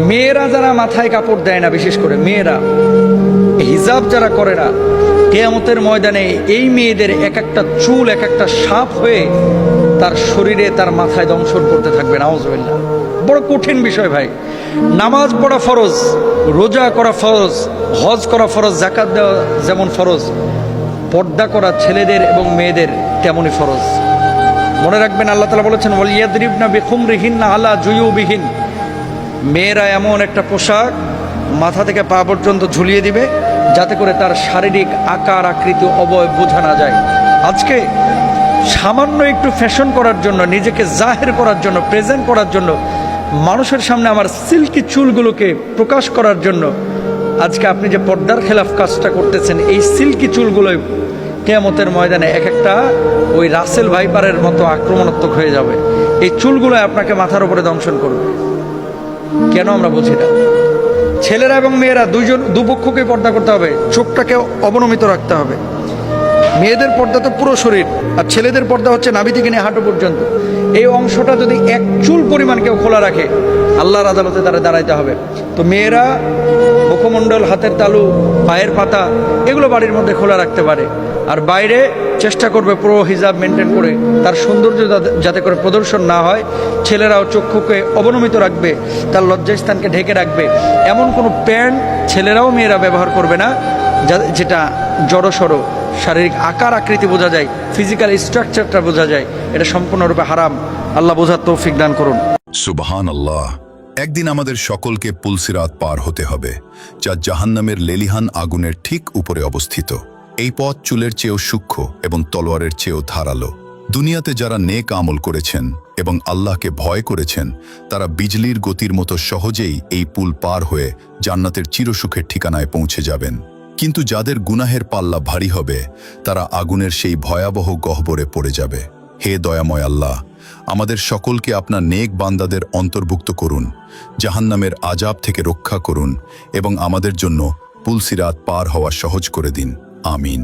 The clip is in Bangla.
মেয়েরা যারা মাথায় কাপড় দেয় না, বিশেষ করে মেয়েরা হিজাব যারা করে না, কিয়ামতের ময়দানে এই মেয়েদের এক একটা চুল এক একটা সাপ হয়ে তার শরীরে তার মাথায় দংশন করতে থাকবে। নাউজুবিল্লাহ। বড় কঠিন বিষয় ভাই। নামাজ পড়া ফরজ, রোজা করা ফরজ, হজ করা ফরজ, যাকাত দেওয়া যেমন ফরজ, পর্দা করা ছেলেদের এবং মেয়েদের তেমনই ফরজ। মনে রাখবেন, আল্লাহ তাআলা বলেছেন ওয়ালিয়াদরিবনা বিখুমরিহিন্না আলা জুয়ুবিহিন, মেয়েরা এমন একটা পোশাক মাথা থেকে পা পর্যন্ত ঝুলিয়ে দিবে যাতে করে তার শারীরিক আকার আকৃতি অবয়ব বোঝা না যায়। আজকে সামান্য একটু ফ্যাশন করার জন্য, নিজেকে জাহের করার জন্য, প্রেজেন্ট করার জন্য, মানুষের সামনে আমার সিল্কি চুলগুলোকে প্রকাশ করার জন্য আজকে আপনি যে পর্দার খেলাফ কাজটা করতেছেন, এই সিল্কি চুলগুলোই কিয়ামতের ময়দানে এক একটা ওই রাসেল ভাইপারের মতো আক্রমণাত্মক হয়ে যাবে। এই চুলগুলো আপনাকে মাথার উপরে দংশন করবে। কেন আমরা বুঝি না? ছেলেরা এবং মেয়েরা দুপক্ষকে পর্দা করতে হবে, চোখটাকে অবনমিত রাখতে হবে। মেয়েদের পর্দা তো পুরো শরীর, আর ছেলেদের পর্দা হচ্ছে নাভি থেকে নিয়ে হাঁটু পর্যন্ত। এই অংশটা যদি এক চুল পরিমাণ কেউ খোলা রাখে, আল্লাহর আদালতে তারা দাঁড়াইতে হবে। তো মেয়েরা মুখমণ্ডল, হাতের তালু, পায়ের পাতা এগুলো বাড়ির মধ্যে খোলা রাখতে পারে, আর বাইরে চেষ্টা করবে পুরো হিজাব মেনটেন করে তার সৌন্দর্য যাতে করে প্রদর্শন না হয়। ছেলেরাও চক্ষুকে অবনমিত রাখবে, তার লজ্জাস্থানকে ঢেকে রাখবে। এমন কোনো প্যান্ট ছেলেরাও মেয়েরা ব্যবহার করবে না যেটা জড়সড় শারীরিক আকার আকৃতি বোঝা যায়, ফিজিক্যাল স্ট্রাকচারটা বোঝা যায়। এটা সম্পূর্ণরূপে হারাম। আল্লাহ বোঝার তৌফিক দান করুন। সুবহানাল্লাহ। একদিন আমাদের সকলকে পুলসিরাত পার হতে হবে, যা জাহান্নামের লেলিহান আগুনের ঠিক উপরে অবস্থিত। এই পথ চুলের চেয়েও সূক্ষ্ম এবং তলোয়ারের চেয়েও ধারালো। দুনিয়াতে যারা নেক আমল করেছেন এবং আল্লাহকে ভয় করেছেন, তারা বিজলির গতির মতো সহজেই এই পুল পার হয়ে জান্নাতের চিরসুখের ঠিকানায় পৌঁছে যাবেন। কিন্তু যাদের গুনাহের পাল্লা ভারী হবে, তারা আগুনের সেই ভয়াবহ গহ্বরে পড়ে যাবে। হে দয়াময় আল্লাহ, আমাদের সকলকে আপনার নেক বান্দাদের অন্তর্ভুক্ত করুন, জাহান্নামের আযাব থেকে রক্ষা করুন এবং আমাদের জন্য পুলসিরাত পার হওয়া সহজ করে দিন। আমিন।